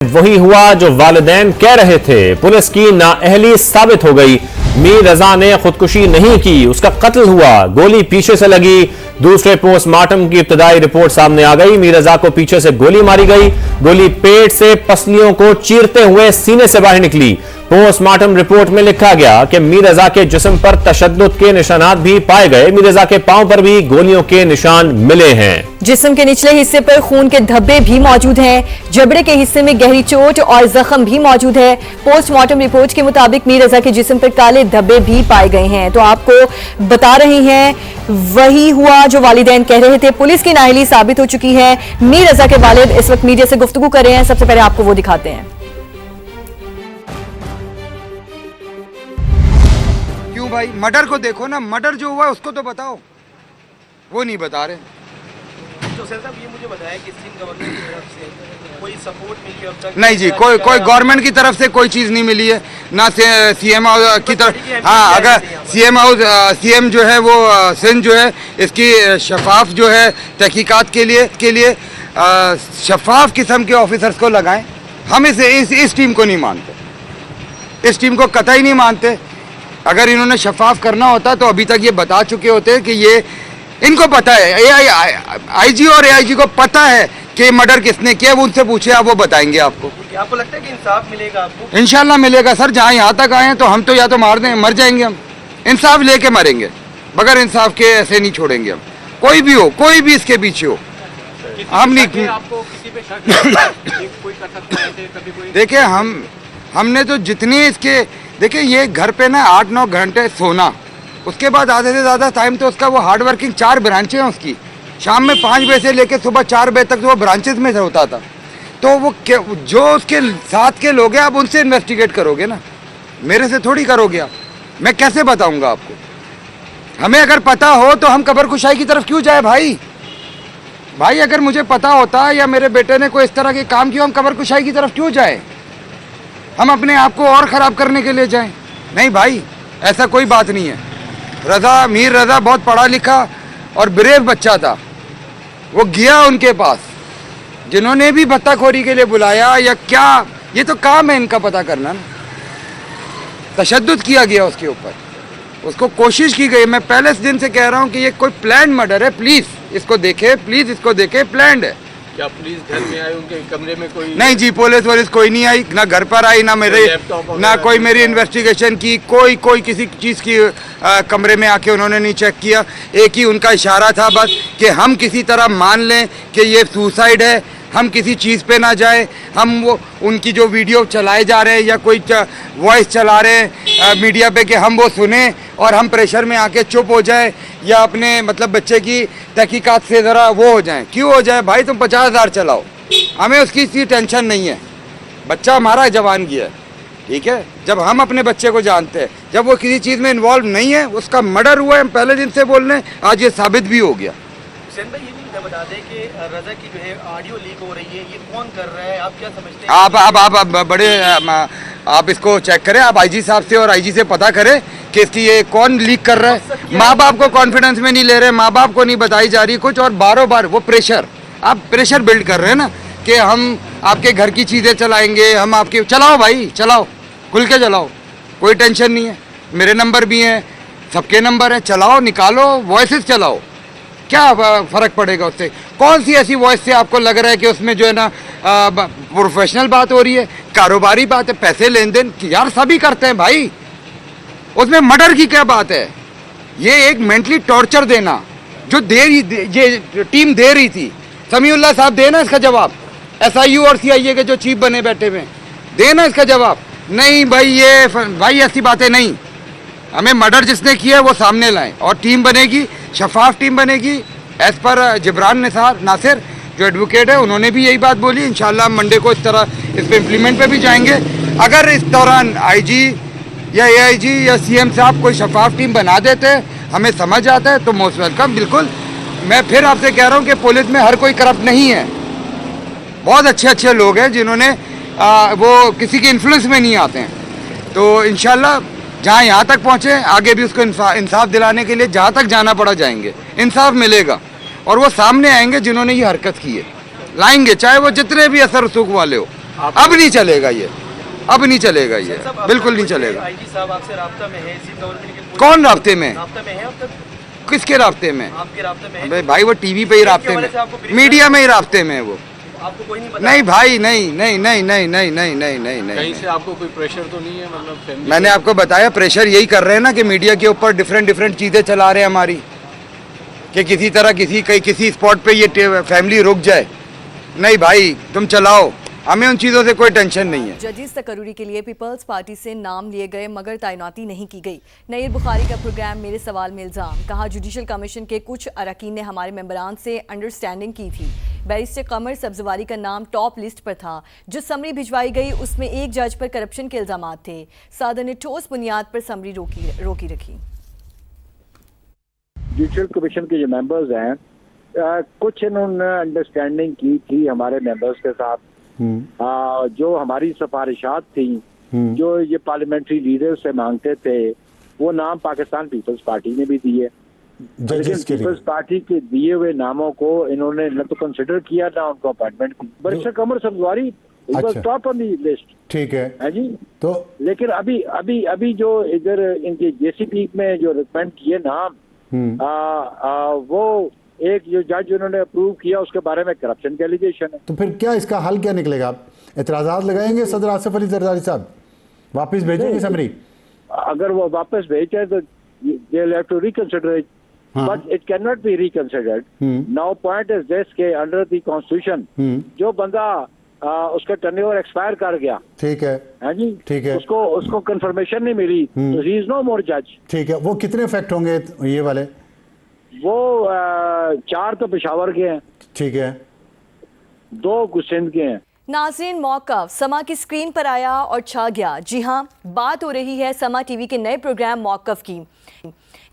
वही हुआ जो वालिदैन कह रहे थे। पुलिस की नाअहली साबित हो गई। मीर रजा ने खुदकुशी नहीं की, उसका कत्ल हुआ। गोली पीछे से लगी। दूसरे पोस्टमार्टम की इब्तदाई रिपोर्ट सामने आ गई। मीर रजा को पीछे से गोली मारी गई। गोली पेट से पसलियों को चीरते हुए सीने से बाहर निकली। पोस्टमार्टम रिपोर्ट में लिखा गया कि मीर रजा के जिस्म पर तशद्दुद के निशानात भी पाए गए। मीर रजा के पांव पर भी गोलियों के निशान मिले हैं। जिस्म के निचले हिस्से पर खून के धब्बे भी मौजूद हैं। जबड़े के हिस्से में गहरी चोट और जख्म भी मौजूद है। पोस्टमार्टम रिपोर्ट के मुताबिक मीर रजा के जिस्म पर काले धब्बे भी पाए गए हैं। तो आपको बता रहे हैं, वही हुआ जो वालिदैन कह रहे थे। पुलिस की नाअहली साबित हो चुकी है। मीर रजा के वालिद इस वक्त मीडिया से गुफ्तगू कर रहे हैं। सबसे पहले आपको वो दिखाते हैं। क्यों भाई, मर्डर को देखो ना, मर्डर जो हुआ उसको तो बताओ, वो नहीं बता रहे। तो सर साहब ये मुझे बताया कि सिंध गवर्नमेंट की तरफ से कोई सपोर्ट मिली अब तक? नहीं जी, कोई गवर्नमेंट की तरफ से कोई चीज़ नहीं मिली है, ना सीएम हाउस की तरफ। हाँ, अगर सीएम जो है वो सिंध जो है इसकी शफाफ जो है तहकीकात के लिए शफाफ किस्म के ऑफिसर्स को लगाएं। हम इस टीम को नहीं मानते, इस टीम को कतई नहीं मानते। अगर इन्होंने शफाफ करना होता तो अभी तक ये बता चुके होते कि ये इनको पता है, आईजी और एआईजी को पता है कि मर्डर किसने किया। वो उनसे पूछे, आप वो बताएंगे आपको। आपको लगता है कि इंसाफ मिलेगा आपको? इंशाल्लाह मिलेगा सर। जहाँ यहाँ तक आए हैं तो हम तो या तो मार दें, मर जाएंगे हम। इंसाफ लेके मरेंगे, बगैर इंसाफ के ऐसे नहीं छोड़ेंगे हम। कोई भी हो, कोई भी इसके पीछे हो, हम नहीं। आपको किसी पे शक है? कोई कर सकता है कभी कोई? देखिए, हमने तो जितनी इसके, देखिए ये घर पे ना 8-9 घंटे सोना, उसके बाद आधे से ज़्यादा टाइम तो उसका वो हार्ड वर्किंग 4 ब्रांचें हैं उसकी। शाम में 5 बजे से लेकर सुबह 4 बजे तक वो ब्रांचेस में से होता था। तो वो जो उसके साथ के लोग हैं, आप उनसे इन्वेस्टिगेट करोगे ना, मेरे से थोड़ी करोगे आप। मैं कैसे बताऊंगा आपको? हमें अगर पता हो तो हम कब्र कुशाई की तरफ क्यों जाए भाई? अगर मुझे पता होता या मेरे बेटे ने कोई इस तरह के काम किया, हम कब्र कुशाई की तरफ क्यों जाए? हम अपने आप को और ख़राब करने के लिए जाएं? नहीं भाई, ऐसा कोई बात नहीं है। मीर रजा बहुत पढ़ा लिखा और ब्रेव बच्चा था। वो गया उनके पास, जिन्होंने भी भत्ताखोरी के लिए बुलाया या क्या, ये तो काम है इनका पता करना ना। तशद्दुद किया गया उसके ऊपर, उसको कोशिश की गई। मैं पहले दिन से कह रहा हूँ कि ये कोई प्लान मर्डर है। प्लीज़ इसको देखे, प्लान्ड है। क्या पुलिस घर में आई, उनके कमरे में कोई? नहीं जी, पुलिस कोई नहीं आई, ना घर पर आई, ना कोई मेरी इन्वेस्टिगेशन की, कोई किसी चीज़ की कमरे में आके उन्होंने नहीं चेक किया। एक ही उनका इशारा था बस कि हम किसी तरह मान लें कि ये सुसाइड है, हम किसी चीज़ पे ना जाए। हम वो उनकी जो वीडियो चलाए जा रहे हैं या कोई वॉइस चला रहे हैं मीडिया पे कि हम वो सुने और हम प्रेशर में आके चुप हो जाए या अपने मतलब बच्चे की तहकीकात से ज़रा वो हो जाए। क्यों हो जाए भाई? तुम 50,000 चलाओ, हमें उसकी इतनी टेंशन नहीं है। बच्चा हमारा जवान गया है, ठीक है। जब हम अपने बच्चे को जानते हैं, जब वो किसी चीज़ में इन्वॉल्व नहीं है, उसका मर्डर हुआ है, हम पहले दिन से बोल रहे हैं, आज ये साबित भी हो गया। हुसैन भाई, ये भी मुझे बता दें कि रजा की जो है ऑडियो लीक हो रही है, ये कौन कर रहा है? आप क्या समझते हैं? आप इसको चेक करें, आप आईजी साहब से और आईजी से पता करें कि इसकी ये कौन लीक कर रहा है। माँ बाप को कॉन्फिडेंस में नहीं ले रहे, माँ बाप को नहीं बताई जा रही कुछ, और बार वो प्रेशर, आप प्रेशर बिल्ड कर रहे हैं ना कि हम आपके घर की चीज़ें चलाएंगे, हम आपके। चलाओ भाई, चलाओ, खुल के चलाओ, कोई टेंशन नहीं है। मेरे नंबर भी हैं, सबके नंबर हैं, चलाओ, निकालो, वॉइसेस चलाओ, क्या फ़र्क पड़ेगा उससे? कौन सी ऐसी वॉइस से आपको लग रहा है कि उसमें जो है ना प्रोफेशनल बात हो रही है, कारोबारी बात है, पैसे लेन देन? यार सभी करते हैं भाई, उसमें मर्डर की क्या बात है? ये एक मेंटली टॉर्चर देना जो ये टीम दे रही थी, समीउल्लाह साहब देना इसका जवाब। SIU और CIA के जो चीफ बने बैठे हुए, देना इसका जवाब। नहीं भाई ऐसी बातें नहीं। हमें मर्डर जिसने किया है वो सामने लाएं और टीम बनेगी, शफाफ टीम बनेगी। एज पर जिब्रान नासिर जो एडवोकेट है, उन्होंने भी यही बात बोली। इंशाल्लाह हम मंडे को इस पर इम्प्लीमेंट पे भी जाएंगे। अगर इस दौरान IG या AIG या CM साहब कोई शफाफ टीम बना देते, हमें समझ आता है, तो मोस्ट वेलकम। बिल्कुल, मैं फिर आपसे कह रहा हूँ कि पुलिस में हर कोई करप्ट नहीं है। बहुत अच्छे लोग हैं जिन्होंने वो किसी के इन्फ्लुएंस में नहीं आते हैं। तो इंशाल्लाह जहाँ यहाँ तक पहुँचे, आगे भी उसको इंसाफ दिलाने के लिए जहाँ तक जाना पड़ा जाएंगे, इंसाफ मिलेगा और वो सामने आएंगे जिन्होंने ये हरकत की है, लाएंगे, चाहे वो जितने भी असर रसूख वाले हो। अब नहीं चलेगा ये, अब नहीं चलेगा ये, बिल्कुल नहीं चलेगा। आईजी साहब आपसे राब्ता में है इसी गवर्नमेंट के कौन राब्ते में? राब्ता में है अब तक? किसके राब्ते में? आपके राब्ते में है? अबे भाई वो टीवी पे ही राब्ते में, मीडिया में ही राब्ते में है वो। आपको कोई नहीं पता? नहीं भाई, नहीं नहीं नहीं नहीं नहीं नहीं नहीं नहीं कहीं नहीं। से आपको कोई प्रेशर तो नहीं है, मतलब फैमिली? मैंने आपको बताया प्रेशर यही कर रहे हैं ना कि मीडिया के ऊपर डिफरेंट चीजें चला रहे हैं हमारी, कि किसी तरह किसी स्पॉट पे ये फैमिली रुक जाए। नहीं भाई तुम चलाओ, हमें उन चीजों से कोई टेंशन नहीं है। जजेस तकरूरी के लिए पीपल्स पार्टी से नाम लिए गए मगर तैनाती नहीं की गई। नईर बुखारी का प्रोग्राम मेरे सवाल में इल्जाम, कहा जुडिशल कमीशन के कुछ अरकान ने हमारे मेंबरान से अंडरस्टैंडिंग की थी। बैरिस्टर कमर सब्जवारी का नाम टॉप लिस्ट पर था। जो समरी भिजवाई गई उसमें एक जज पर करप्शन के इल्जाम थे। सदर ने ठोस बुनियाद पर समरी रोकी रखी। जुडिशल कमीशन के जो मेंबर्स हैं, कुछ इन्होंने अंडरस्टैंडिंग की थी हमारे मेंबर्स के साथ। जो हमारी सिफारिशात थी, जो ये पार्लियामेंट्री लीडर से मांगते थे, वो नाम पाकिस्तान पीपल्स पार्टी ने भी दिए। लेकिन पीपल्स पार्टी के दिए हुए नामों को इन्होंने न तो कंसिडर किया ना उनको अपॉइंटमेंट की। Barrister Qamar Sabzwari top on the list, ठीक है जी। तो लेकिन अभी जो इधर इनके जेसीपी में जो रिकमेंड किए नाम, वो एक जो जज उन्होंने अप्रूव किया उसके बारे में करप्शन के एलिगेशन है। तो फिर क्या इसका हल क्या निकलेगा? आप एतराज़ात लगाएंगे सदर आसिफ अली जरदारी साहब? वापस भेजेंगे समरी? अगर वो वापस भेजे तो they will have to reconsider it, but it can not be reconsidered. Now point is this के अंडर द कॉन्स्टिट्यूशन जो बंदा उसका टर्नओवर एक्सपायर कर गया, ठीक है जी, ठीक है, उसको कंफर्मेशन नहीं मिली, तो ही इज नो मोर जज। ठीक है, वो कितने इफेक्ट होंगे ये वाले? वो 4 तो पेशावर के हैं, ठीक है, 2 सिंध के हैं। नाज़रीन, मौक़िफ़ समा की स्क्रीन पर आया और छा गया। जी हाँ, बात हो रही है समा टीवी के नए प्रोग्राम मौक़िफ़ की,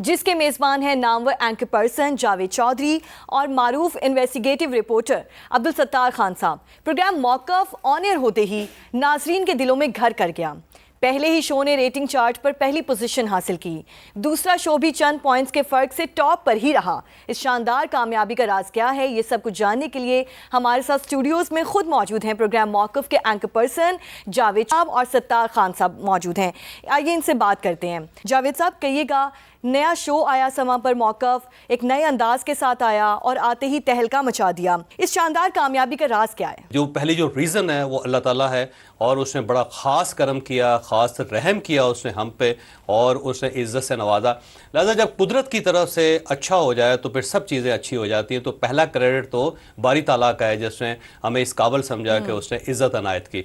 जिसके मेज़बान हैं नामवर एंकर पर्सन जावेद चौधरी और मारूफ इन्वेस्टिगेटिव रिपोर्टर अब्दुल सत्तार खान साहब। प्रोग्राम मौक़िफ़ ऑन एयर होते ही नाज़रीन के दिलों में घर कर गया। पहले ही शो ने रेटिंग चार्ट पर पहली पोजीशन हासिल की। दूसरा शो भी चंद पॉइंट्स के फर्क से टॉप पर ही रहा। इस शानदार कामयाबी का राज क्या है, ये सब कुछ जानने के लिए हमारे साथ स्टूडियोज में खुद मौजूद हैं प्रोग्राम मौक़िफ़ के एंकर पर्सन जावेद साहब और सत्तार खान साहब मौजूद हैं। आइए इनसे बात करते हैं। जावेद साहब, कहिएगा, नया शो आया समा पर मौक़िफ़, एक नए अंदाज के साथ आया और आते ही तहलका मचा दिया। इस शानदार कामयाबी का राज क्या है? जो पहली जो रीज़न है वो अल्लाह ताला है, और उसने बड़ा ख़ास करम किया, ख़ास रहम किया उसने हम पे, और उसने इज़्ज़त से नवाजा। लिहाजा जब कुदरत की तरफ से अच्छा हो जाए तो फिर सब चीज़ें अच्छी हो जाती हैं। तो पहला क्रेडिट तो बारी ताला का है, जिसने हमें इस काबिल समझा कि उसने इज़्ज़त अनायत की।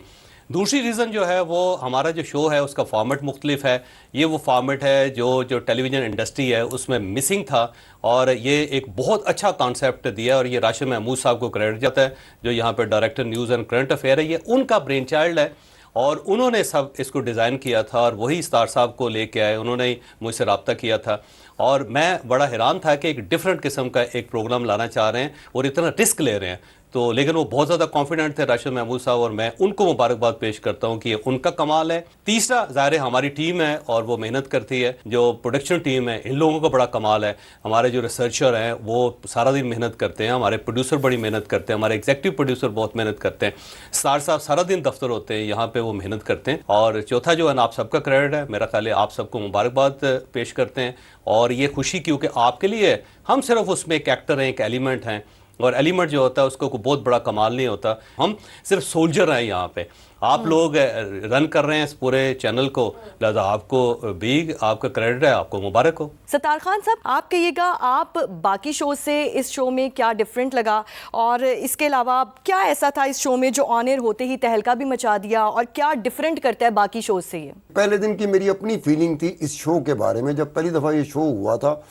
दूसरी रीज़न जो है वो हमारा जो शो है उसका फॉर्मेट मुख्तलिफ है। ये वो फॉर्मेट है जो टेलीविज़न इंडस्ट्री है उसमें मिसिंग था, और ये एक बहुत अच्छा कॉन्सेप्ट दिया, और ये राशिद महमूद साहब को क्रेडिट जाता है जो यहाँ पे director news and current affair है। ये उनका ब्रेन चाइल्ड है, और उन्होंने सब इसको डिज़ाइन किया था, और वही स्टार साहब को लेके आए, उन्होंने ही मुझसे रब्ता किया था। और मैं बड़ा हैरान था कि एक डिफरेंट किस्म का एक प्रोग्राम लाना चाह रहे हैं और इतना रिस्क ले रहे हैं। तो लेकिन वो बहुत ज़्यादा कॉन्फिडेंट थे राशिद महमूद साहब, और मैं उनको मुबारकबाद पेश करता हूँ कि ये उनका कमाल है। तीसरा ज़ाहिर हमारी टीम है और वो मेहनत करती है, जो प्रोडक्शन टीम है इन लोगों का बड़ा कमाल है। हमारे जो रिसर्चर हैं वो सारा दिन मेहनत करते हैं, हमारे प्रोड्यूसर बड़ी मेहनत करते हैं, हमारे एग्जीक्यूटिव प्रोड्यूसर बहुत मेहनत करते हैं, स्टार साहब सारा दिन दफ्तर होते हैं यहाँ पे, वो मेहनत करते हैं। और चौथा जो है ना, आप सबका क्रेडिट है, मेरा ख्याल है आप सबको मुबारकबाद पेश करते हैं। और ये खुशी क्योंकि आपके लिए हम सिर्फ उसमें एक एक्टर हैं, एक एलिमेंट हैं, और एलिमेंट जो होता है उसको कोई बहुत बड़ा कमाल नहीं होता, हम सिर्फ सोल्जर हैं यहाँ पे। आप लोग रन कर रहे हैं इस पूरे चैनल को, लिहाजा आपको भी आपका क्रेडिट है, आपको मुबारक हो। सत्तार खान साहब, आप कहिएगा, आप बाकी शो से इस शो में क्या डिफरेंट लगा, और इसके अलावा क्या ऐसा था इस शो में जो ऑन एयर होते ही तहलका भी मचा दिया, और क्या डिफरेंट करता है बाकी शो से? ये पहले दिन की मेरी अपनी फीलिंग थी इस शो के बारे में। जब पहली दफ़ा ये शो हुआ था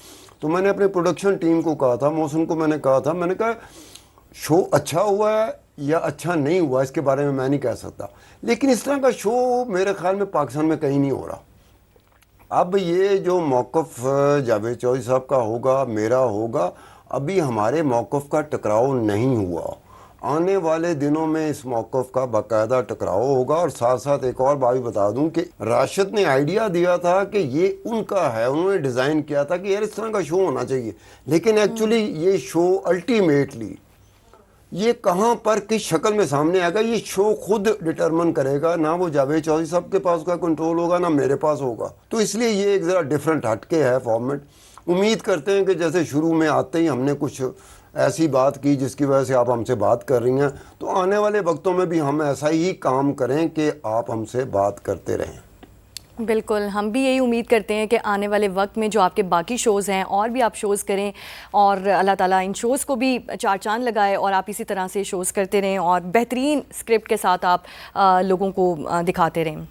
तो मैंने अपने प्रोडक्शन टीम को कहा था, मौसम को मैंने कहा शो अच्छा हुआ है या अच्छा नहीं हुआ इसके बारे में मैं नहीं कह सकता, लेकिन इस तरह का शो मेरे ख्याल में पाकिस्तान में कहीं नहीं हो रहा। अब ये जो मौक़िफ़ जावेद चौधरी साहब का होगा, मेरा होगा, अभी हमारे मौक़िफ़ का टकराव नहीं हुआ। आने वाले दिनों में इस मौक़िफ़ का बाकायदा टकराव होगा। और साथ साथ एक और बात भी बता दूं कि राशिद ने आइडिया दिया था कि ये उनका है, उन्होंने डिज़ाइन किया था कि यार इस तरह का शो होना चाहिए, लेकिन एक्चुअली ये शो अल्टीमेटली ये कहाँ पर किस शक्ल में सामने आएगा ये शो खुद डिटरमिन करेगा, ना वो जावेद चौधरी साहब के पास का कंट्रोल होगा ना मेरे पास होगा। तो इसलिए ये एक ज़रा डिफरेंट हटके है फॉर्मेट। उम्मीद करते हैं कि जैसे शुरू में आते ही हमने कुछ ऐसी बात की जिसकी वजह से आप हमसे बात कर रही हैं, तो आने वाले वक्तों में भी हम ऐसा ही काम करें कि आप हमसे बात करते रहें। बिल्कुल, हम भी यही उम्मीद करते हैं कि आने वाले वक्त में जो आपके बाकी शोज़ हैं और भी आप शोज़ करें और अल्लाह ताला इन शोज़ को भी चार चांद लगाए और आप इसी तरह से शोज़ करते रहें और बेहतरीन स्क्रिप्ट के साथ आप लोगों को दिखाते रहें।